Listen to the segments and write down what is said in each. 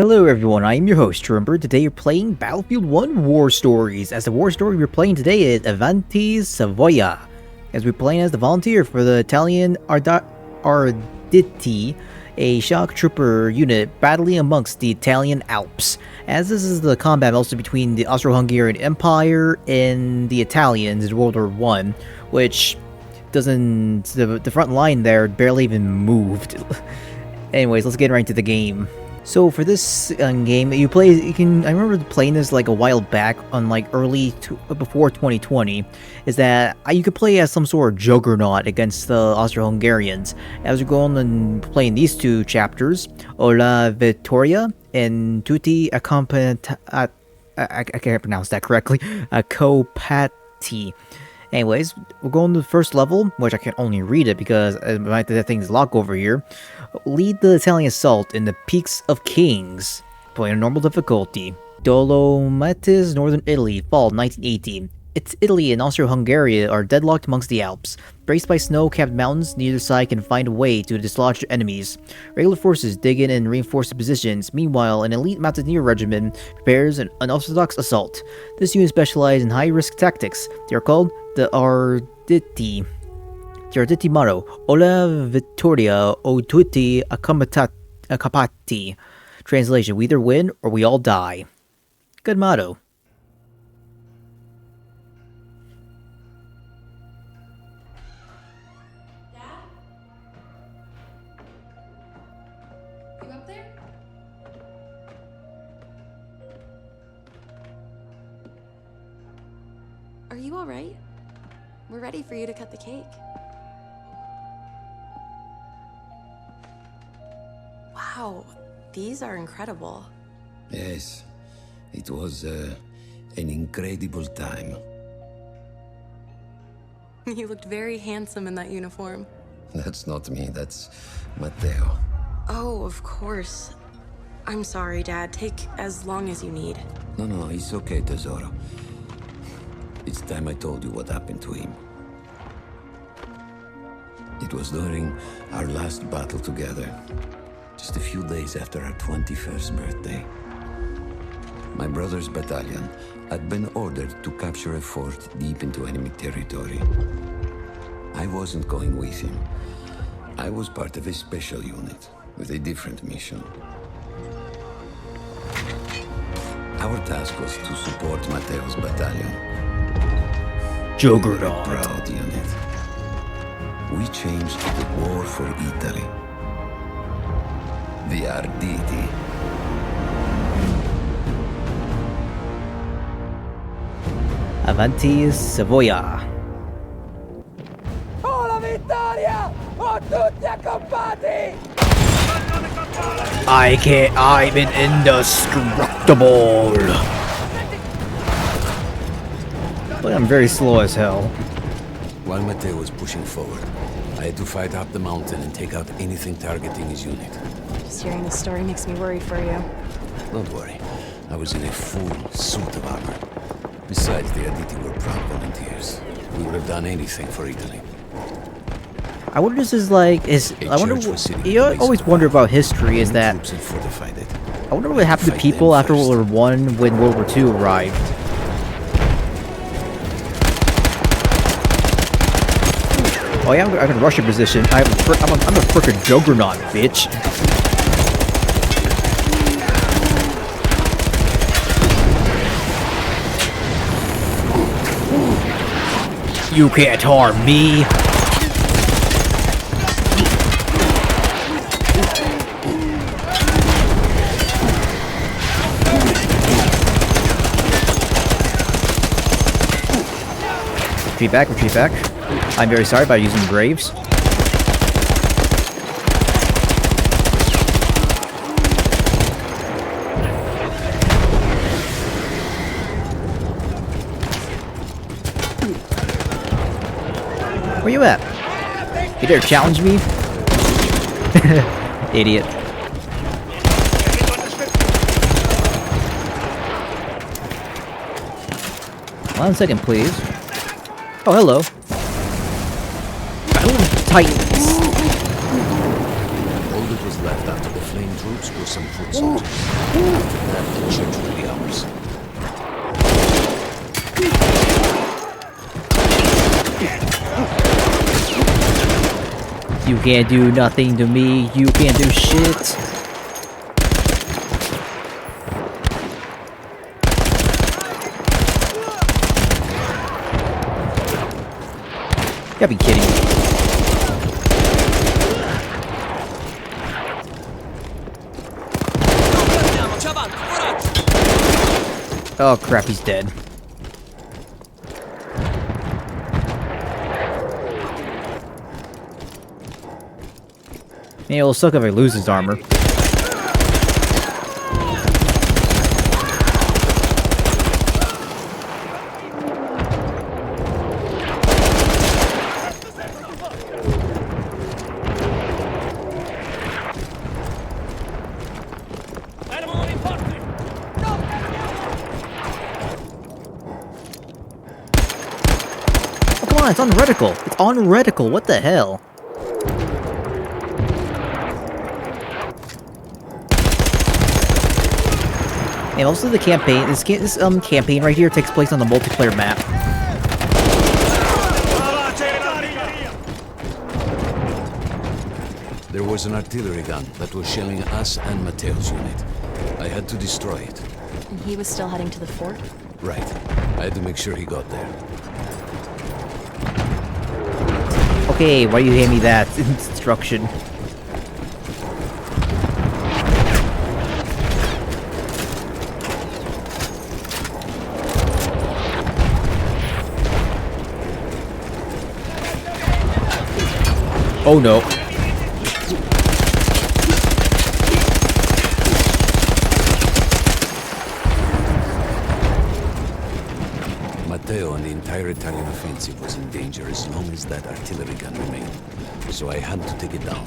Hello everyone, I am your host, Trimber. Today you're playing Battlefield 1 War Stories. As the war story we're playing today is Avanti Savoia. As we're playing as the volunteer for the Italian Arditi, a shock trooper unit battling amongst the Italian Alps. As this is the combat mostly between the Austro-Hungarian Empire and the Italians in World War I, which doesn't... the front line there barely even moved. Anyways, let's get right into the game. So for this game, I remember playing this like a while back on like before 2020, is that you could play as some sort of juggernaut against the Austro-Hungarians. As we go on and playing these two chapters, Ola Vittoria and Tutti Accompagna... I can't pronounce that correctly, Accopati. Anyways, we're going to the first level, which I can only read it because that thing's locked over here. Lead the Italian assault in the Peaks of Kings. Playing on normal difficulty. Dolomites, Northern Italy, fall 1918. It's Italy and Austro-Hungary are deadlocked amongst the Alps. Braced by snow-capped mountains, neither side can find a way to dislodge their enemies. Regular forces dig in and reinforce the positions. Meanwhile, an elite mountaineer regiment prepares an unorthodox assault. This unit specializes in high-risk tactics. They are called the Arditi. The Arditi motto: Ola Vittoria o tutti accapati. Translation: we either win or we all die. Good motto. You up there? Are you all right? We're ready for you to cut the cake. Wow, these are incredible. Yes, it was an incredible time. You looked very handsome in that uniform. That's not me, that's Matteo. Oh, of course. I'm sorry, Dad. Take as long as you need. No, it's okay, Tesoro. It's time I told you what happened to him. It was during our last battle together, just a few days after our 21st birthday. My brother's battalion had been ordered to capture a fort deep into enemy territory. I wasn't going with him. I was part of a special unit with a different mission. Our task was to support Matteo's battalion. Juggernaut. We were a proud unit. We changed the war for Italy. The Arditi. Avanti Savoia. Ola Vittoria o tutti accompati! I'm an indestructible. But I'm very slow as hell. While Matteo was pushing forward, I had to fight up the mountain and take out anything targeting his unit. Just hearing the story makes me worry for you. Don't worry, I was in a full suit of armor. Besides, the Arditi were proud volunteers. We would have done anything for Italy. I wonder if this is like you always wonder about history is that Troops had fortified it. I wonder what happened to Fight people them after first. World War I when World War II arrived. Oh yeah, I'm gonna rush your position. I'm a frickin' juggernaut, bitch. You can't harm me. Retreat back. I'm very sorry about using graves. Where you at? You dare challenge me? Idiot. 1 second, please. Oh, hello. Battle of Titans. All that was left after the fleeing troops were some foot soldiers. That the church will be ours. You can't do nothing to me. You can't do shit. You gotta be kidding me. Oh crap, he's dead. Man, it'll suck if I lose his armor. Oh, come on, it's on reticle. It's on reticle. What the hell? And also the campaign, this campaign right here takes place on the multiplayer map. There was an artillery gun that was shelling us and Mateo's unit. I had to destroy it. And he was still heading to the fort? Right. I had to make sure he got there. Okay, why you hand me that instruction? Oh no. Matteo and the entire Italian offensive was in danger as long as that artillery gun remained. So I had to take it down.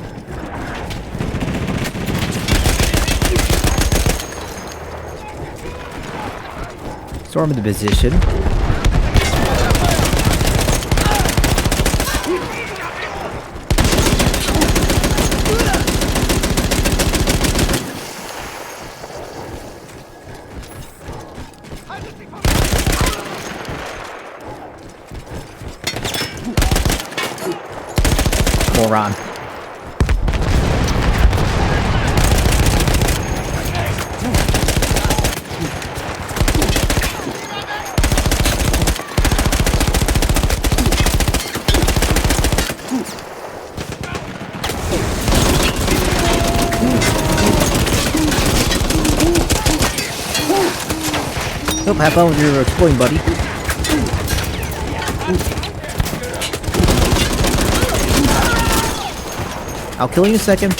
Storm into position. Moron. Nope, have fun with your exploring, buddy. I'll kill you in a second.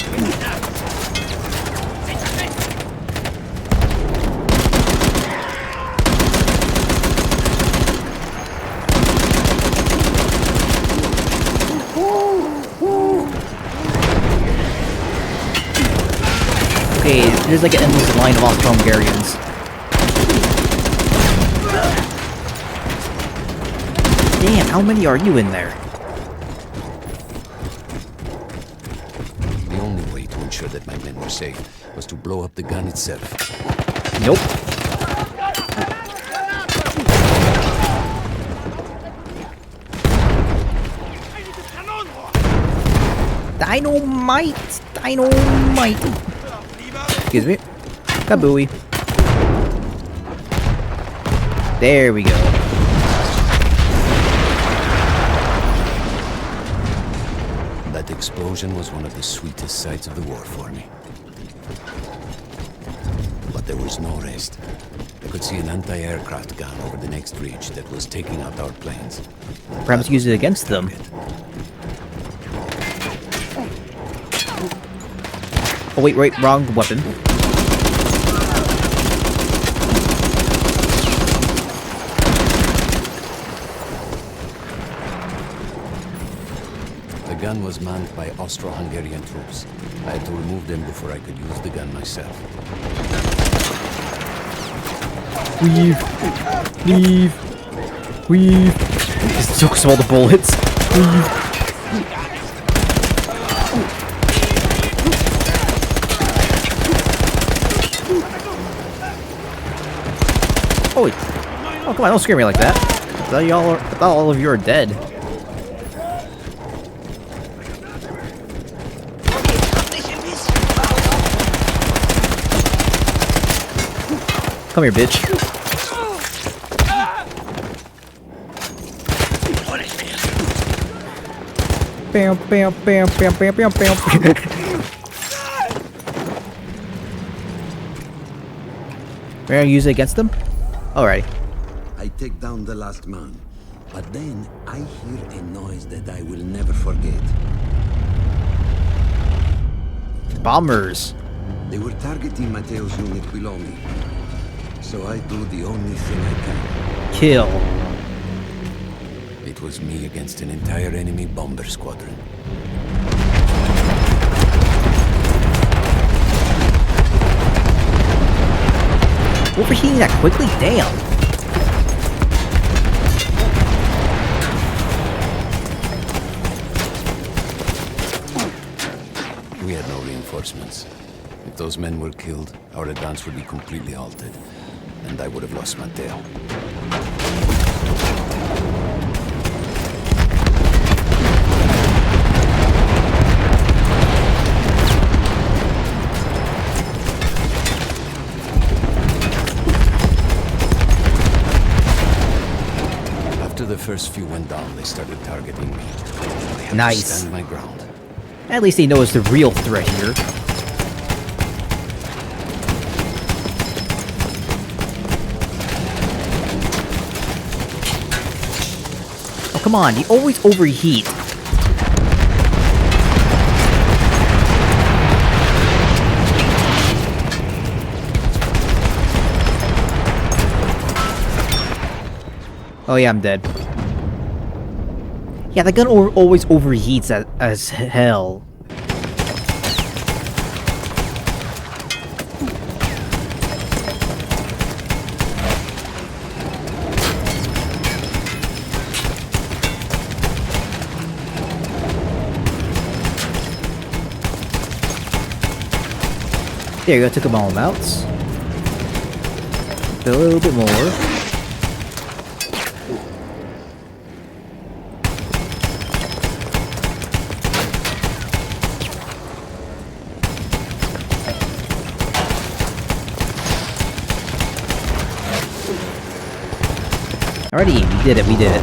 Okay, there's like an endless line of Austro-Hungarians. Damn, how many are you in there? The only way to ensure that my men were safe was to blow up the gun itself. Nope. Dynamite! Dynamite! Excuse me. Kabooey. There we go. That explosion was one of the sweetest sights of the war for me. But there was no rest. I could see an anti-aircraft gun over the next ridge that was taking out our planes. Perhaps use it against them. Oh wait, wrong weapon. The gun was manned by Austro-Hungarian troops. I had to remove them before I could use the gun myself. Weave. Leave. Weave. Just took some of the bullets. Weave. Oh, wait. Oh, come on, don't scare me like that. I thought all of you are dead. Come here, bitch. Bam, bam, bam, bam, bam, bam, bam. We're gonna use it against them? Alright. I take down the last man, but then I hear a noise that I will never forget. Bombers. They were targeting Mateo's unit below me, so I do the only thing I can. Kill. It was me against an entire enemy bomber squadron. Overheating that quickly? Damn. We had no reinforcements. If those men were killed, our advance would be completely halted, and I would have lost Mateo. After the first few went down, they started targeting me. I had Nice. to stand my ground. At least they know it's the real threat here. Oh, come on, you always overheat. Oh yeah, I'm dead. Yeah, the gun always overheats as hell. There you go, took them all out. A little bit more. Alrighty, we did it, we did it.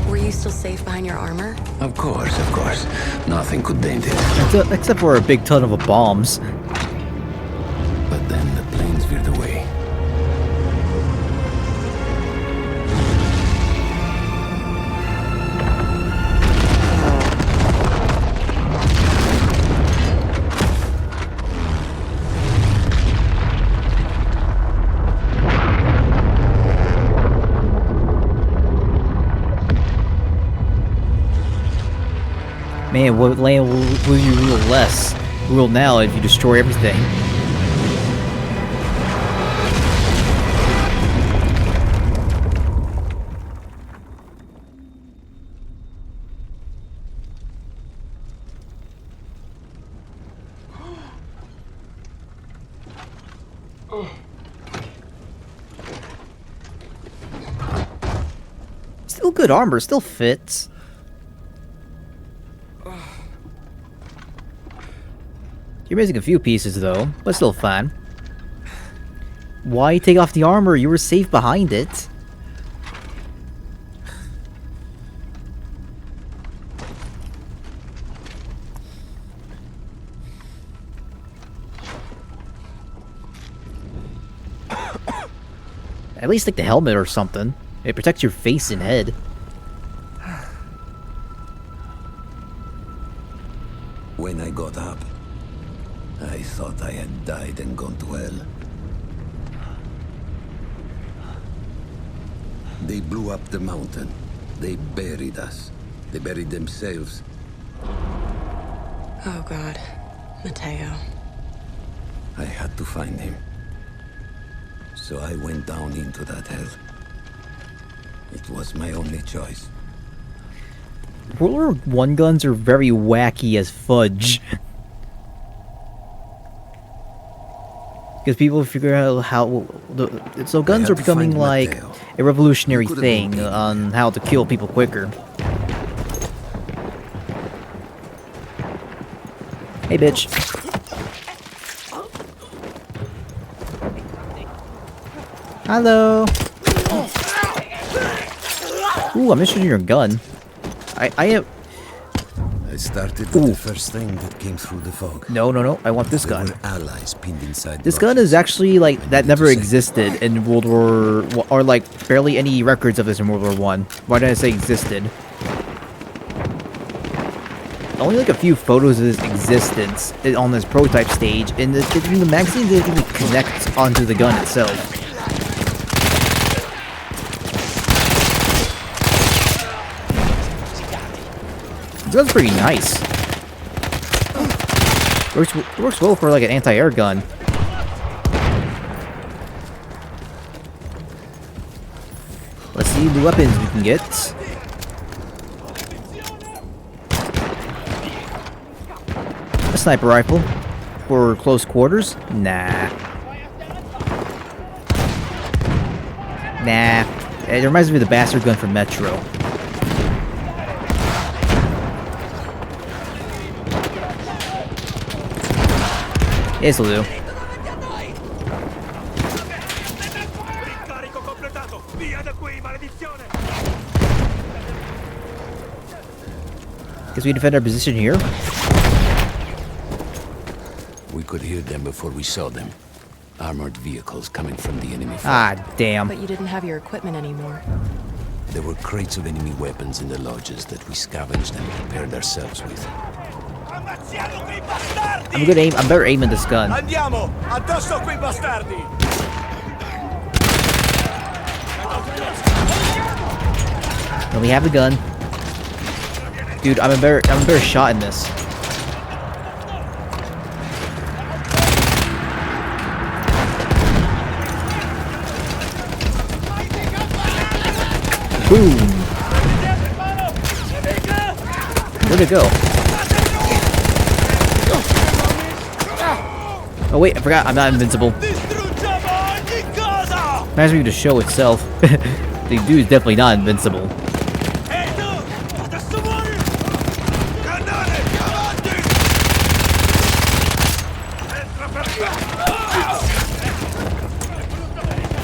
Were you still safe behind your armor? Of course, of course. Nothing could dent it. Except for a big ton of bombs. But then the planes veered away. Man, what land will you rule now if you destroy everything? Still good armor, still fits. You're missing a few pieces though, but still fine. Why take off the armor? You were safe behind it. At least take the helmet or something. It protects your face and head. When I got up, I thought I had died and gone to hell. They blew up the mountain. They buried us. They buried themselves. Oh god. Mateo. I had to find him. So I went down into that hell. It was my only choice. World War I guns are very wacky as fudge. Because people figure out how so guns had are to becoming find like Matteo. a revolutionary He could have been thing beaten. on how to kill people quicker. Hey, bitch. Hello. Ooh, I'm interested in your gun. I am. I started with Ooh. the first thing that came through the fog. No, no, no. I want this There gun. were allies pinned inside This gun is lodges. actually like I that needed never to save existed in World War, or like barely any records of this in World War One. Why did I say existed? Only like a few photos of this existence on this prototype stage, and the magazine didn't even connect onto the gun itself. This gun's pretty nice. Works well for like an anti-air gun. Let's see the weapons we can get. A sniper rifle for close quarters? Nah. Nah. It reminds me of the bastard gun from Metro. This'll do. Guess we defend our position here. We could hear them before we saw them. Armored vehicles coming from the enemy front. Ah, damn. But you didn't have your equipment anymore. There were crates of enemy weapons in the lodges that we scavenged and prepared ourselves with. I'm good aim. I'm better aim at this gun. Andiamo! Addosso a quei bastardi! And we have the gun. Dude, I'm a better shot in this. Boom. Where'd it go? Oh wait, I forgot. I'm not invincible. Reminds me of the show itself. The dude's definitely not invincible.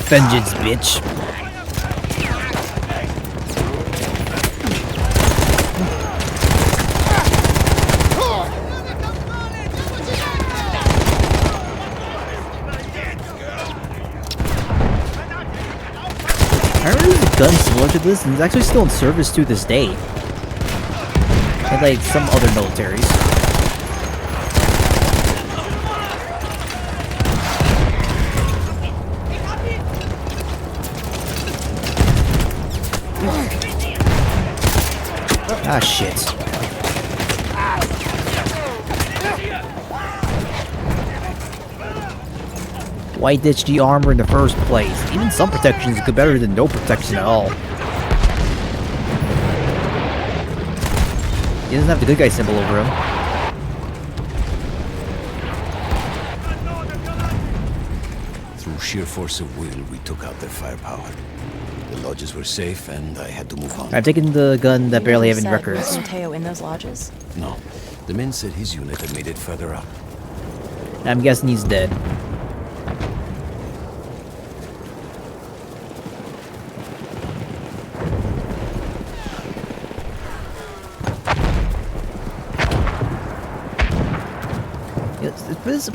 Vengeance, bitch. Apparently there's a gun similar to this, and it's actually still in service to this day. And like some other militaries. Ah, shit. Why ditch the armor in the first place? Even some protection is good, better than no protection at all. He doesn't have the good guy symbol over him. Through sheer force of will, we took out their firepower. The lodges were safe, and I had to move on. I've taken the gun that You barely never have any said, was records. Mateo in those lodges? No, the men said his unit had made it further up. I'm guessing he's dead.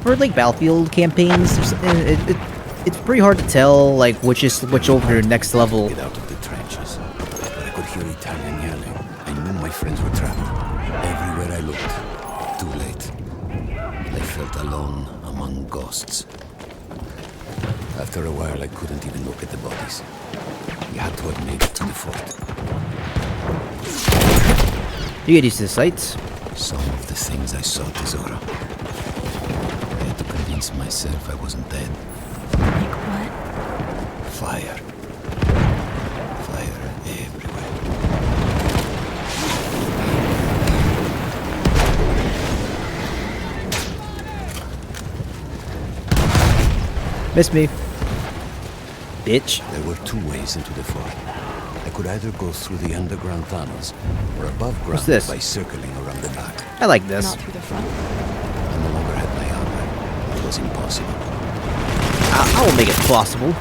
For like battlefield campaigns, it's pretty hard to tell like which over to the next level. Get out of the trenches. But I could hear Italian yelling. I knew my friends were trapped. Everywhere I looked. Too late. I felt alone among ghosts. After a while, I couldn't even look at the bodies. We had to have made it to the fort. You get used to the sights. Some of the things I saw, Tesoro. I had to convince myself I wasn't dead. Like what? Fire. Fire everywhere. Miss me. Bitch. There were two ways into the fort. I could either go through the underground tunnels or above ground What's this? by circling around the back. I like this. Not through the front. I no longer had my armor. It was impossible. I will make it possible.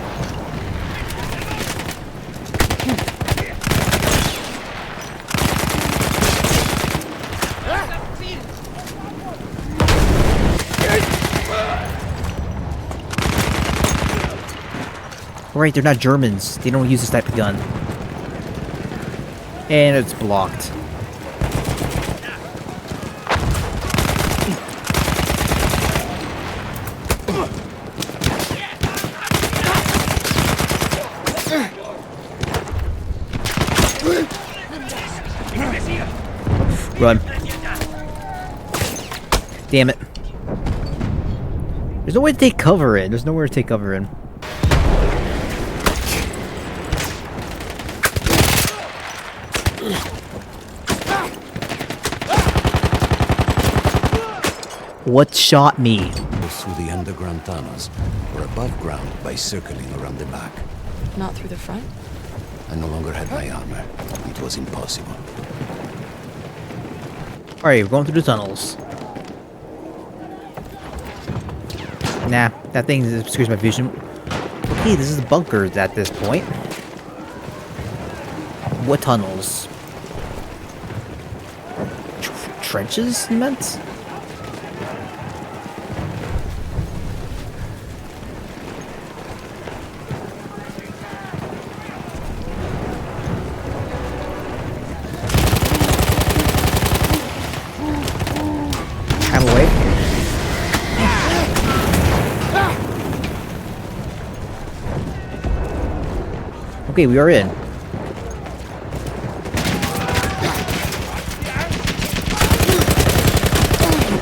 Right, they're not Germans. They don't use this type of gun. And it's blocked. Run. Damn it. There's no way to take cover in. There's nowhere to take cover in. What shot me? Go through the underground tunnels or above ground by circling around the back. Not through the front. I no longer had my armor. It was impossible. Alright, we're going through the tunnels. Nah, that thing obscures my vision. Okay, this is the bunkers at this point. What tunnels? Trenches, you meant? I'm away. Okay, we are in.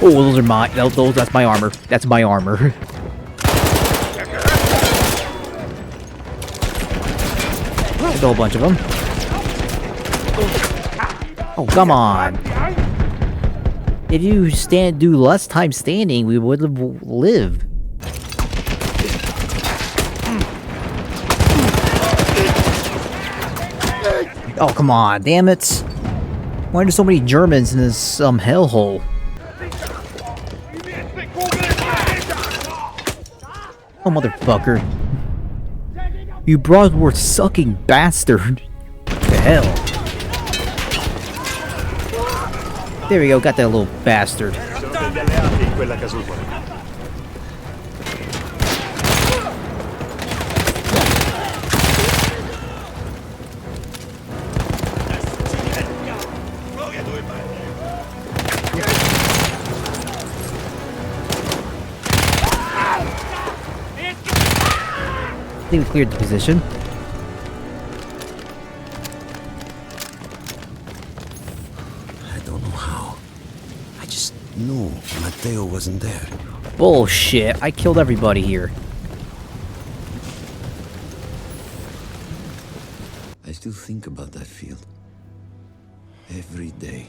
Oh, those are my. That's my armor. That's my armor. There's a whole bunch of them. Oh, come on. If you do less time standing, we would have lived. Oh, come on, damn it. Why are there so many Germans in this hellhole? Oh, motherfucker. You broadword sucking bastard. What the hell? There we go, got that little bastard. I think we cleared the position. I don't know how. I just knew Matteo wasn't there. Bullshit, I killed everybody here. I still think about that field. Every day.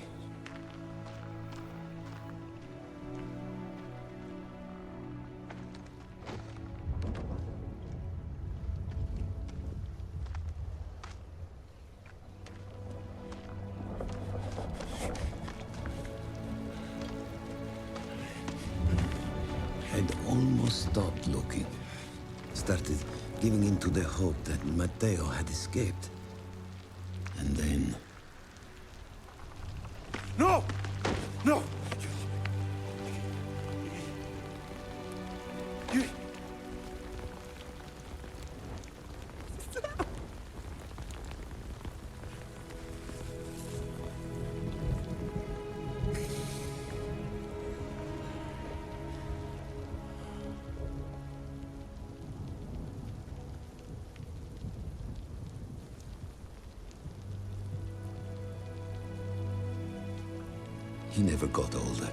I'd almost stopped looking. Started giving in to the hope that Matteo had escaped. And then... No! No! You... He never got older.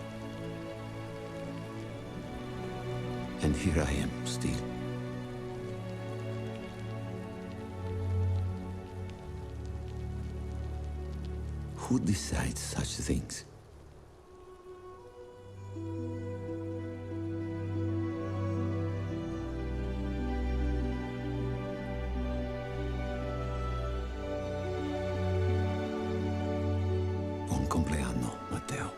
And here I am, still. Who decides such things? Buon compleanno, Matteo.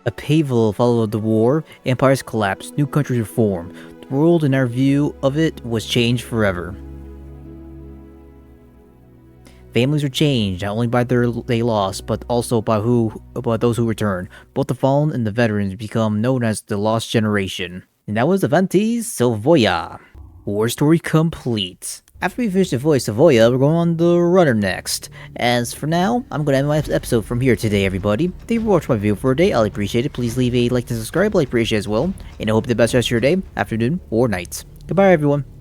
Upheaval followed the war, empires collapsed, new countries were formed. The world, in our view of it, was changed forever. Families were changed, not only by they lost, but also by those who returned. Both the fallen and the veterans become known as the Lost Generation. And that was Avanti Savoia. War story complete. After we finish the voice of Savoia, we're going on the runner next. As for now, I'm going to end my episode from here today, everybody. Thank you for watching my video for today. I'll appreciate it. Please leave a like and subscribe. I'll appreciate it as well. And I hope you the best rest of your day, afternoon, or night. Goodbye, everyone.